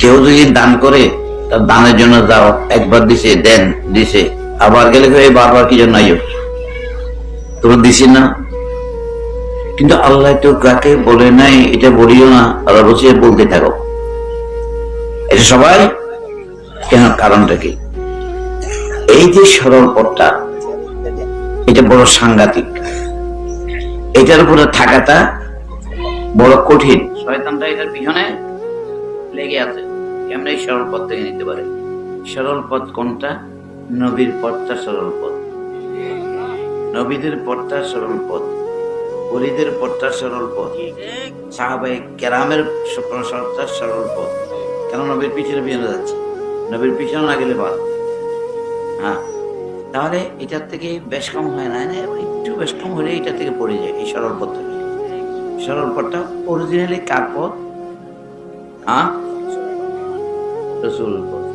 কেউ যদি দান করে, তার দানের জন্য যাও, একবার দিছে দেন দিছে, আবার গেলে বারবার কি জন্য আইও, তোমরা দিছি না। কিন্তু আল্লাহ তো কাকে বলে নাই এটা বলিও না, আল্লাহ বলছে বলতে থাকো। এটা সবাই কেন, কারণটা কি? এই যে সরল পথটা, এটা বড় সাংঘাতিক, এটার উপরে থাকাটা বড় কঠিন। শয়তানটা এটার পিছনে লেগে আছে, কেমন এই সরল পথ থেকে নিতে পারে। সরল পথ কোনটা? নবীর পথটা সরল পথ, নবীদের পথটা সরল পথ, ওলিদের পথটা সরল পথ, সাহাবায়ে কেরামের পথটা সরল পথ। কেন? নবীর পিছনে পিছনে যাচ্ছে, নবীর পিছনে না গেলে ভালো। হ্যাঁ, তাহলে এটার থেকে বেশ কম হয় না, একটু বেশ কম হলে এটা থেকে পড়ে যায় এই সরল পথ থেকে। সরল পথটা অরিজিনালি কার পথ? হ্যাঁ, রাসূল পথ।